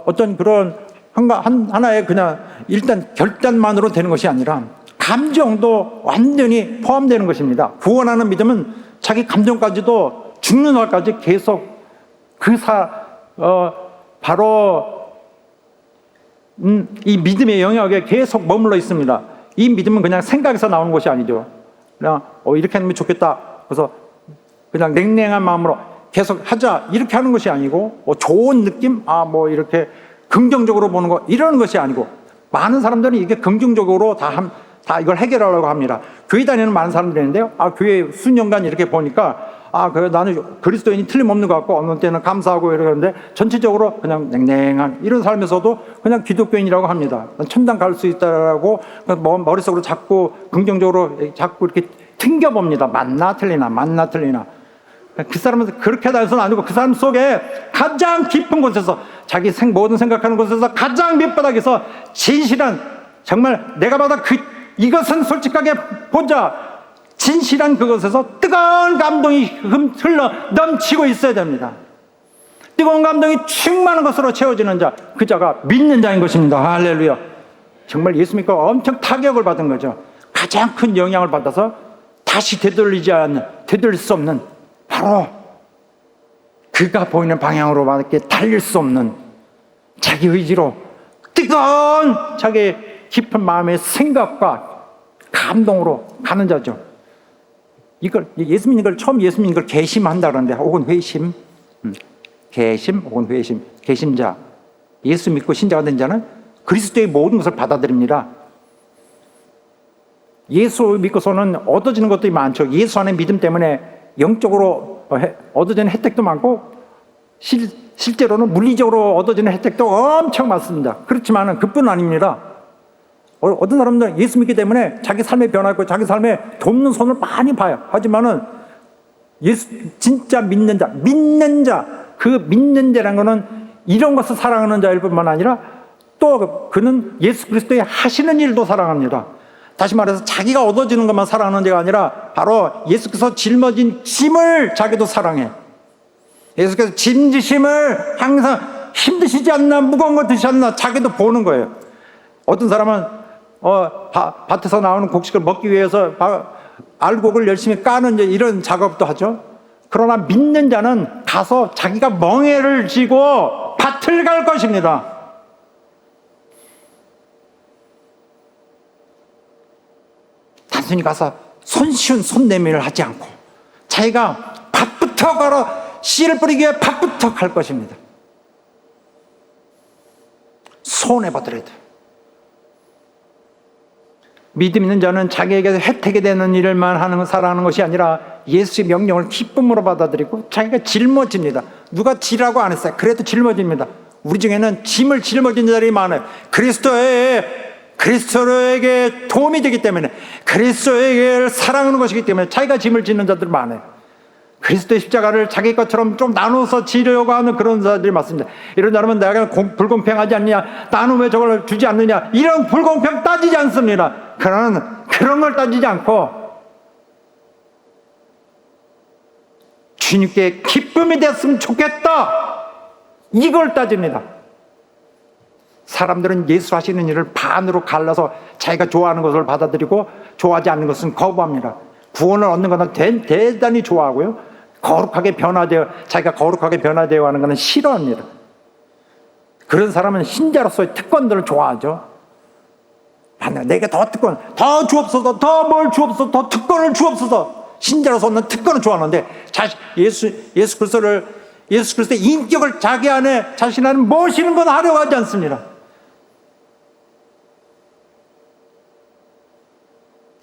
어떤 그런 하나의 그냥 일단 결단만으로 되는 것이 아니라 감정도 완전히 포함되는 것입니다. 구원하는 믿음은 자기 감정까지도 죽는 날까지 계속 이 믿음의 영역에 계속 머물러 있습니다. 이 믿음은 그냥 생각에서 나오는 것이 아니죠. 그냥 이렇게 하면 좋겠다, 그래서 그냥 냉랭한 마음으로 계속 하자 이렇게 하는 것이 아니고, 좋은 느낌, 이렇게 긍정적으로 보는 거, 이러는 것이 아니고, 많은 사람들은 이게 긍정적으로 다 이걸 해결하려고 합니다. 교회 다니는 많은 사람들이 있는데요, 교회 수년간 이렇게 보니까 나는 그리스도인이 틀림없는 것 같고, 어느 때는 감사하고 이러는데, 전체적으로 그냥 냉랭한 이런 삶에서도 그냥 기독교인이라고 합니다. 천당 갈 수 있다라고 머릿속으로 자꾸 긍정적으로 자꾸 이렇게 튕겨봅니다. 맞나 틀리나. 그 사람은 그렇게 다해서는 아니고, 그 사람 속에 가장 깊은 곳에서, 자기 모든 생각하는 곳에서 가장 밑바닥에서 진실한, 정말 내가 봐도 이것은 솔직하게 보자, 진실한 그곳에서 뜨거운 감동이 흘러 넘치고 있어야 됩니다. 뜨거운 감동이 충만한 것으로 채워지는 자, 그 자가 믿는 자인 것입니다. 할렐루야. 정말 예수 믿고 엄청 타격을 받은 거죠. 가장 큰 영향을 받아서 다시 되돌릴 수 없는, 바로 그가 보이는 방향으로밖에 달릴 수 없는 자기 의지로 뜨거운 자기 깊은 마음의 생각과 감동으로 가는 자죠. 이걸 예수 믿는 걸 처음 예수 믿는 걸 개심한다 그러는데, 혹은 회심, 개심 혹은 회심, 개심자, 예수 믿고 신자가 된 자는 그리스도의 모든 것을 받아들입니다. 예수 믿고서는 얻어지는 것도 많죠. 예수 안에 믿음 때문에 영적으로 얻어지는 혜택도 많고, 실제로는 물리적으로 얻어지는 혜택도 엄청 많습니다. 그렇지만 그뿐 아닙니다. 어떤 사람들은 예수 믿기 때문에 자기 삶의 변화고 자기 삶에 돕는 손을 많이 봐요. 하지만은 예수 진짜 믿는 자, 그 믿는 자라는 것은 이런 것을 사랑하는 자일 뿐만 아니라 또 그는 예수 그리스도의 하시는 일도 사랑합니다. 다시 말해서 자기가 얻어지는 것만 사랑하는 자가 아니라 바로 예수께서 짊어진 짐을 자기도 사랑해. 예수께서 짐 지심을 항상 힘드시지 않나, 무거운 거 드시지 않나 자기도 보는 거예요. 어떤 사람은 밭에서 나오는 곡식을 먹기 위해서 알곡을 열심히 까는 이런 작업도 하죠. 그러나 믿는 자는 가서 자기가 멍에를 쥐고 밭을 갈 것입니다. 단순히 가서 손쉬운 손내밀을 하지 않고 자기가 밭부터 걸어 씨를 뿌리기 위해 밭부터 갈 것입니다. 손해보더라도. 믿음 있는 자는 자기에게 혜택이 되는 일만 살아가는 것이 아니라 예수의 명령을 기쁨으로 받아들이고 자기가 짊어집니다. 누가 지라고 안 했어요. 그래도 짊어집니다. 우리 중에는 짐을 짊어진 자들이 많아요. 그리스도에게 도움이 되기 때문에, 그리스도에게 사랑하는 것이기 때문에 자기가 짐을 짓는 자들 많아요. 그리스도의 십자가를 자기 것처럼 좀 나눠서 지려고 하는 그런 자들이 많습니다. 이런 사람은 내가 불공평하지 않느냐, 나는 왜 저걸 주지 않느냐, 이런 불공평 따지지 않습니다. 그런 걸 따지지 않고 주님께 기쁨이 됐으면 좋겠다, 이걸 따집니다. 사람들은 예수 하시는 일을 반으로 갈라서 자기가 좋아하는 것을 받아들이고 좋아하지 않는 것은 거부합니다. 구원을 얻는 것은 대단히 좋아하고요, 자기가 거룩하게 변화되어 하는 것은 싫어합니다. 그런 사람은 신자로서의 특권들을 좋아하죠. 내게 더 특권, 더 주옵소서, 더 뭘 주옵소서, 더 특권을 주옵소서. 신자로서는 특권을 좋아하는데 예수 그리스도의 인격을 자기 안에 자신 안에 모시는 건 하려고 하지 않습니다.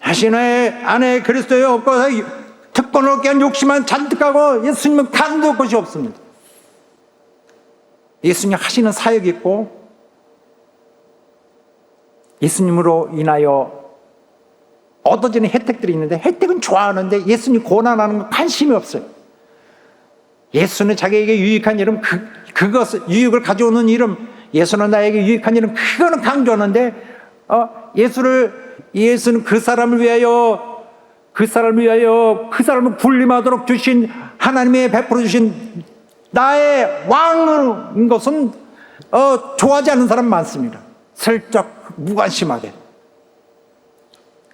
자신의 안에 그리스도의 없고 특권을 얻게 한 욕심만 잔뜩하고 예수님은 간도 것이 없습니다. 예수님 하시는 사역이 있고 예수님으로 인하여 얻어지는 혜택들이 있는데, 혜택은 좋아하는데 예수님 고난하는 건 관심이 없어요. 예수는 자기에게 유익한 이름, 그것을 유익을 가져오는 이름, 예수는 나에게 유익한 이름, 그거는 강조하는데 예수는 그 사람을 위하여 그 사람을 군림하도록 주신 하나님의 베풀어 주신 나의 왕인 것은 좋아하지 않는 사람 많습니다. 슬쩍 무관심하게.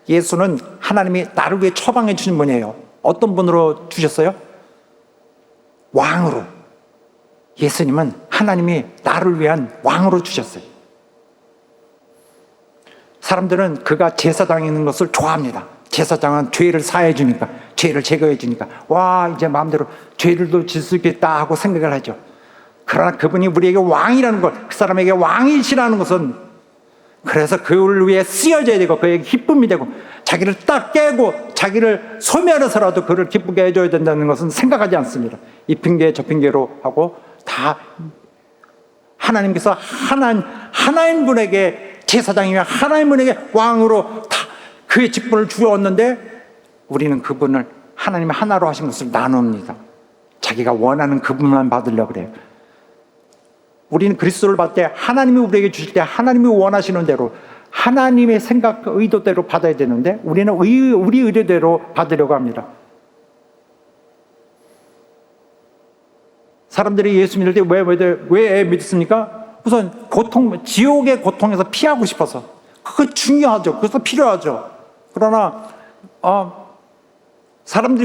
예수는 하나님이 나를 위해 처방해 주신 분이에요. 어떤 분으로 주셨어요? 왕으로. 예수님은 하나님이 나를 위한 왕으로 주셨어요. 사람들은 그가 제사장이 있는 것을 좋아합니다. 제사장은 죄를 사해 주니까, 죄를 제거해 주니까, 와, 이제 마음대로 죄를도 질 수 있겠다 하고 생각을 하죠. 그러나 그분이 우리에게 왕이라는 것, 그 사람에게 왕이시라는 것은, 그래서 그를 위해 쓰여져야 되고 그에게 기쁨이 되고 자기를 딱 깨고 자기를 소멸해서라도 그를 기쁘게 해줘야 된다는 것은 생각하지 않습니다. 이 핑계 저 핑계로 하고 다 하나님께서 하나님 분에게 제사장이며 하나님 분에게 왕으로 다 그의 직분을 주었는데, 우리는 그분을 하나님의 하나로 하신 것을 나눕니다. 자기가 원하는 그분만 받으려고 그래요. 우리는 그리스도를 받을 때 하나님이 우리에게 주실 때 하나님이 원하시는 대로 하나님의 생각, 의도대로 받아야 되는데 우리는 우리 의도대로 받으려고 합니다. 사람들이 예수 믿을 때 왜 믿습니까? 우선 지옥의 고통에서 피하고 싶어서. 그거 중요하죠. 그래서 필요하죠. 그러나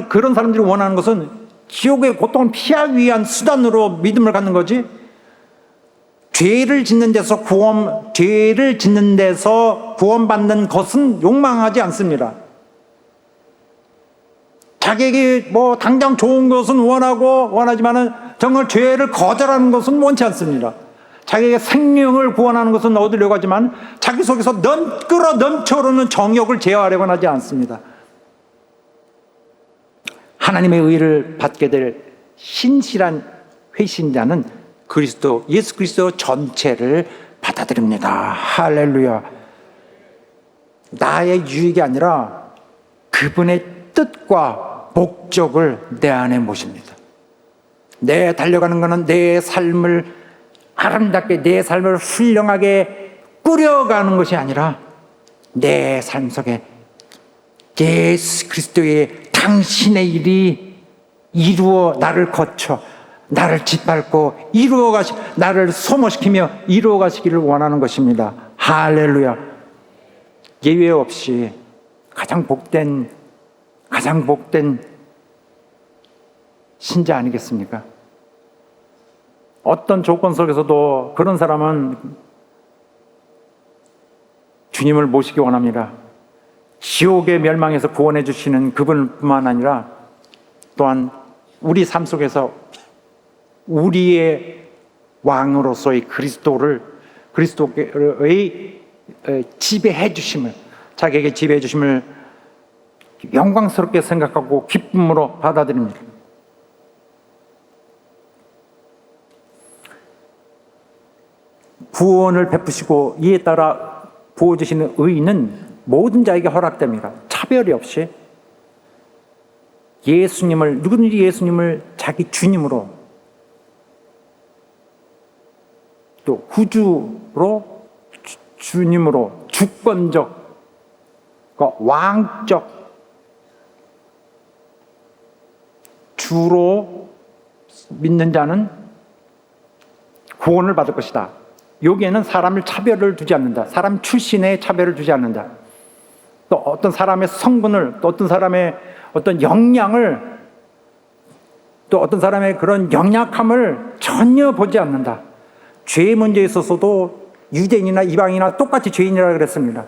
그런 사람들이 원하는 것은 지옥의 고통을 피하기 위한 수단으로 믿음을 갖는 거지, 죄를 짓는 데서 구원받는 것은 욕망하지 않습니다. 자기에게 당장 좋은 것은 원하지만은 정말 죄를 거절하는 것은 원치 않습니다. 자기에게 생명을 구원하는 것은 얻으려고 하지만 자기 속에서 넘쳐오르는 정욕을 제어하려고 하지 않습니다. 하나님의 의를 받게 될 신실한 회신자는 예수 그리스도 전체를 받아들입니다. 할렐루야. 나의 유익이 아니라 그분의 뜻과 목적을 내 안에 모십니다. 내 달려가는 것은 내 삶을 아름답게, 내 삶을 훌륭하게 꾸려가는 것이 아니라 내 삶 속에 예수 그리스도의 당신의 일이 나를 거쳐 나를 짓밟고 나를 소모시키며 이루어 가시기를 원하는 것입니다. 할렐루야. 예외 없이 가장 복된 신자 아니겠습니까? 어떤 조건 속에서도 그런 사람은 주님을 모시기 원합니다. 지옥의 멸망에서 구원해 주시는 그분뿐만 아니라 또한 우리 삶 속에서 우리의 왕으로서의 그리스도의 지배해 주심을, 자기에게 지배해 주심을 영광스럽게 생각하고 기쁨으로 받아들입니다. 구원을 베푸시고 이에 따라 부어주시는 의는 모든 자에게 허락됩니다. 차별이 없이 누구든지 예수님을 자기 주님으로, 또 구주로, 주님으로, 주권적, 왕적 주로 믿는 자는 구원을 받을 것이다. 여기에는 사람을 차별을 두지 않는다. 사람 출신에 차별을 두지 않는다. 또 어떤 사람의 성분을, 또 어떤 사람의 어떤 역량을, 또 어떤 사람의 그런 연약함을 전혀 보지 않는다. 죄의 문제에 있어서도 유대인이나 이방인이나 똑같이 죄인이라고 그랬습니다.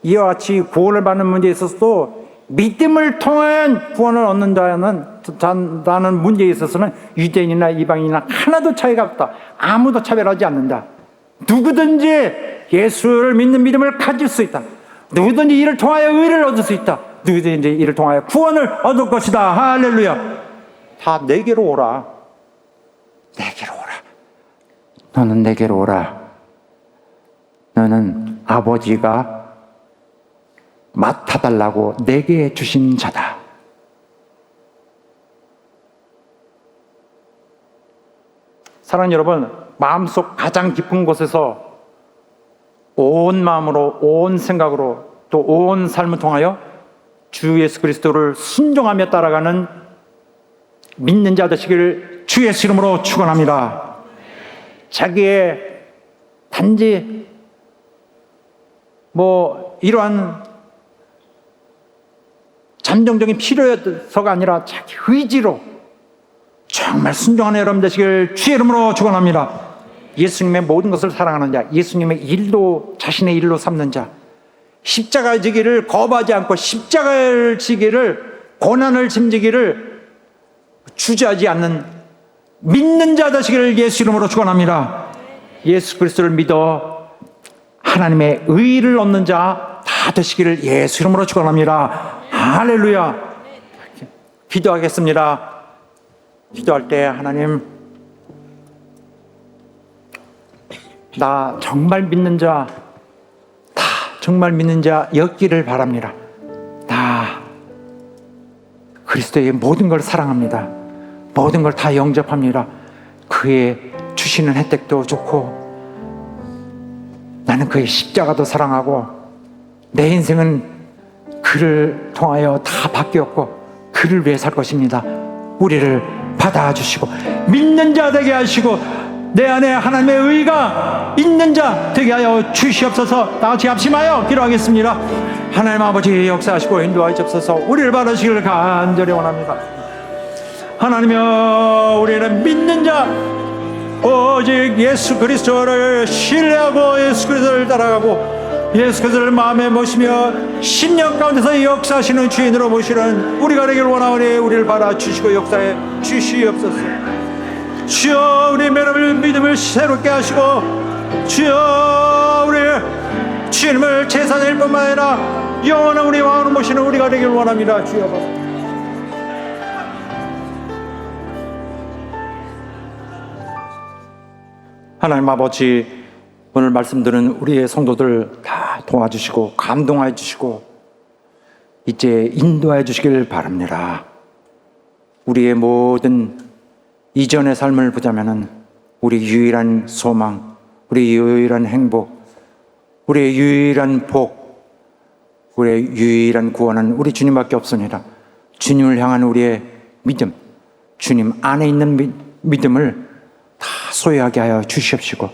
이와 같이 구원을 받는 문제에 있어서도 믿음을 통한 구원을 얻는다는 문제에 있어서는 유대인이나 이방인이나 하나도 차이가 없다. 아무도 차별하지 않는다. 누구든지 예수를 믿는 믿음을 가질 수 있다. 누구든지 이를 통하여 의를 얻을 수 있다. 누구든지 이를 통하여 구원을 얻을 것이다. 할렐루야. 다 내게로 오라. 내게로 오라. 너는 내게로 오라. 너는 아버지가 맡아달라고 내게 주신 자다. 사랑하는 여러분, 마음속 가장 깊은 곳에서 온 마음으로, 온 생각으로, 또 온 삶을 통하여 주 예수 그리스도를 순종하며 따라가는 믿는 자 되시기를 주 예수 이름으로 축원합니다. 자기의 단지 이러한 잠정적인 필요서가 아니라 자기 의지로 정말 순종하는 여러분 되시길 주의 이름으로 축원합니다. 예수님의 모든 것을 사랑하는 자, 예수님의 일도 자신의 일로 삼는 자, 십자가의 지기를 거부하지 않고 십자가를 지기를, 고난을 짐지기를 주저하지 않는 믿는 자 되시기를 예수 이름으로 축원합니다. 예수 그리스도를 믿어 하나님의 의를 얻는 자 다 되시기를 예수 이름으로 축원합니다. 할렐루야. 기도하겠습니다. 기도할 때 하나님, 나 정말 믿는 자, 다 정말 믿는 자였기를 바랍니다. 다 그리스도의 모든 걸 사랑합니다. 모든 걸 다 영접합니다. 그의 주시는 혜택도 좋고, 나는 그의 십자가도 사랑하고, 내 인생은 그를 통하여 다 바뀌었고 그를 위해 살 것입니다. 우리를 받아주시고 믿는 자 되게 하시고 내 안에 하나님의 의가 있는 자 되게 하여 주시옵소서. 다 같이 합심하여 기도하겠습니다. 하나님 아버지 역사하시고 인도하여 주옵소서. 우리를 받으시기를 간절히 원합니다. 하나님이여, 우리는 믿는 자 오직 예수 그리스도를 신뢰하고 예수 그리스도를 따라가고 예수 그리스도를 마음에 모시며 심령 가운데서 역사하시는 주인으로 모시는 우리가 되기를 원하오니 우리를 받아주시고 역사해 주시옵소서. 주여, 우리 믿음을 새롭게 하시고 주여, 우리 주님을 제사드릴 뿐만 아니라 영원한 우리 왕으로 모시는 우리가 되기를 원합니다. 주여, 하나님 아버지, 오늘 말씀 들은 우리의 성도들 다 도와주시고 감동해 주시고 이제 인도해 주시길 바랍니다. 우리의 모든 이전의 삶을 보자면은 우리 유일한 소망, 우리 유일한 행복, 우리의 유일한 복, 우리의 유일한 구원은 우리 주님밖에 없습니다. 주님을 향한 우리의 믿음, 주님 안에 있는 믿음을 다 소유하게 하여 주시옵시고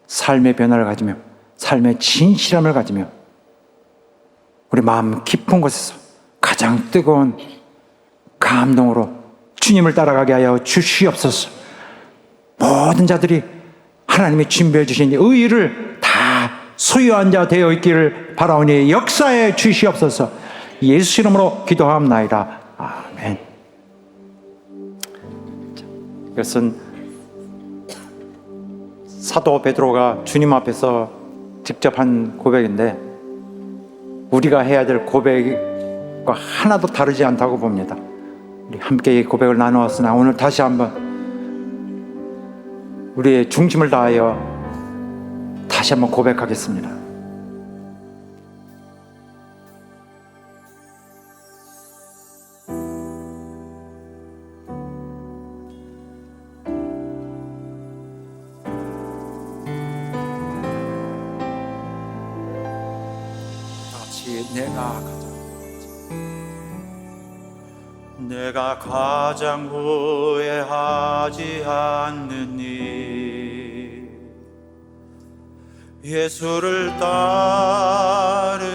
삶의 변화를 가지며 삶의 진실함을 가지며 우리 마음 깊은 곳에서 가장 뜨거운 감동으로 주님을 따라가게 하여 주시옵소서. 모든 자들이 하나님이 준비해 주신 의의를 다 소유한 자 되어 있기를 바라오니 역사해 주시옵소서. 예수 이름으로 기도하옵나이다. 아멘. 이것은 사도 베드로가 주님 앞에서 직접 한 고백인데 우리가 해야 될 고백과 하나도 다르지 않다고 봅니다. 우리 함께 이 고백을 나누었으나 오늘 다시 한번 우리의 중심을 다하여 다시 한번 고백하겠습니다. 내가 가장 후회하지 않는 일, 예수를 따르는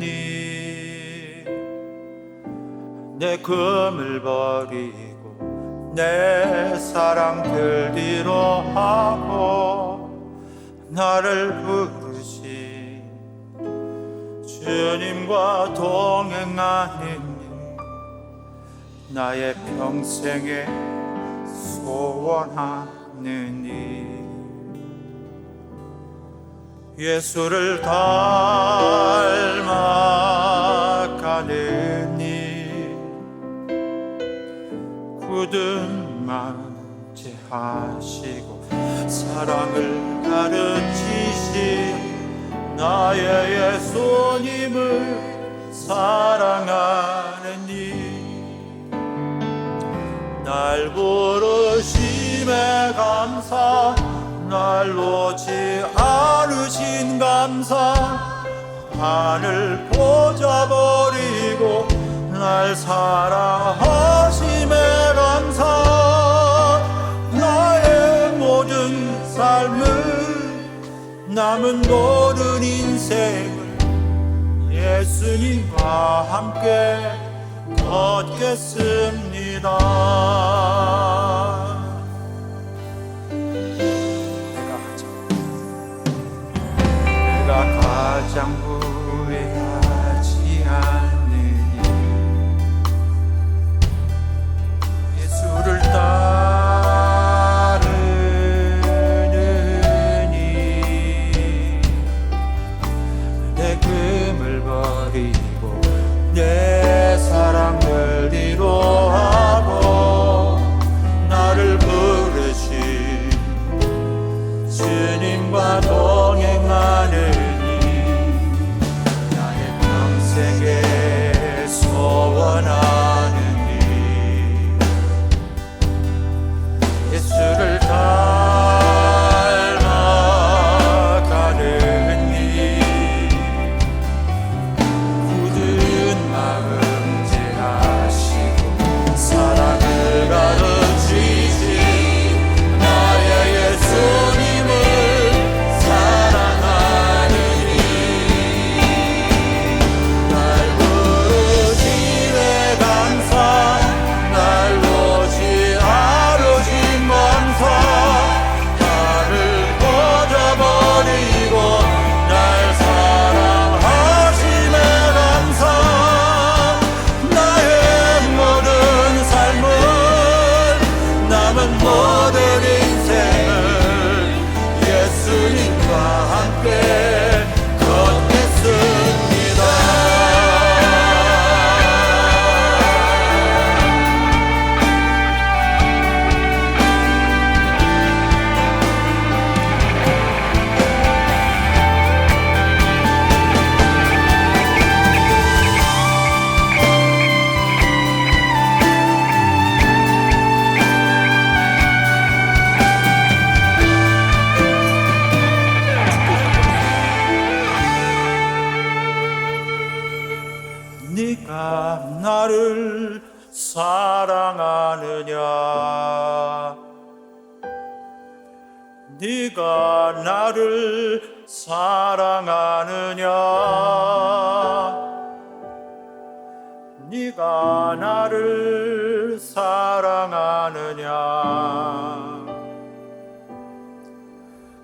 일, 내 금을 버리고 내 사랑들 뒤로 하고 나를 부르신 주님과 동행하는 일, 나의 평생에 소원하는 일, 예수를 닮아가는 일, 굳은 마음 제하시고 사랑을 가르치신 나의 예수님을 사랑하는 일, 날 부르심에 감사, 날 놓지 않으신 감사, 하늘 보자 버리고 날 사랑하심에 감사, 나의 모든 삶을 남은 모든 인생을 예수님과 함께 걷겠습니다. 내가 가장 후회하지 않는 일, 예수를 따르는 일, 내 금을 버리고 내 사랑을 뒤로하고 나를 부르신 주님과 동행하는 일, 나를 사랑하느냐 네가 나를 사랑하느냐 네가 나를 사랑하느냐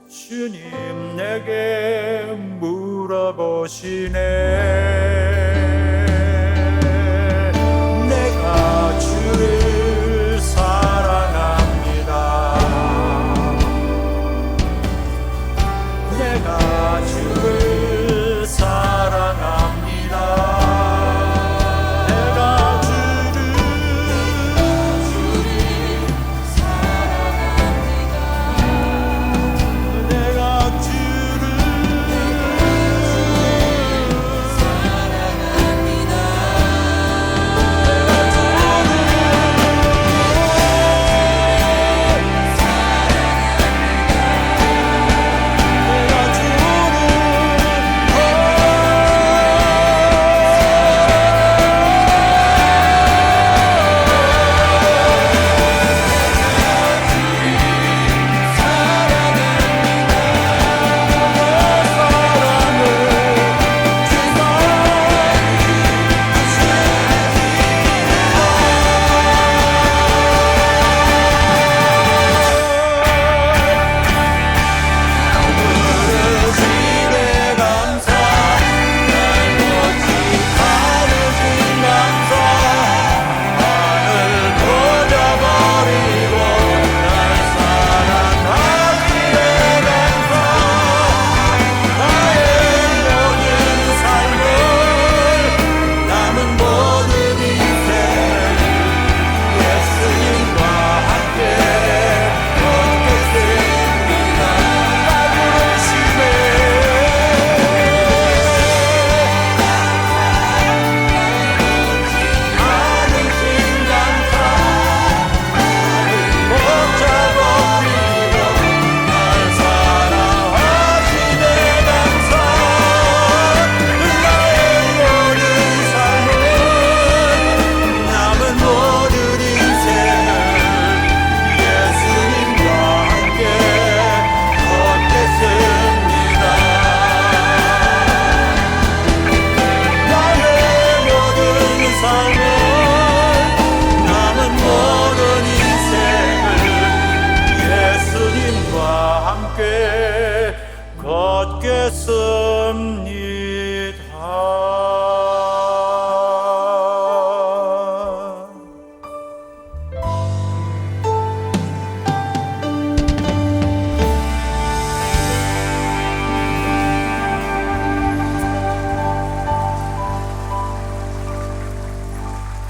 주님 내게 물어보시네 내가 주를 사랑합니다 내가 주를 사랑합니다 내가 주를 사랑합니다 내가 주를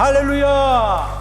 할렐루야.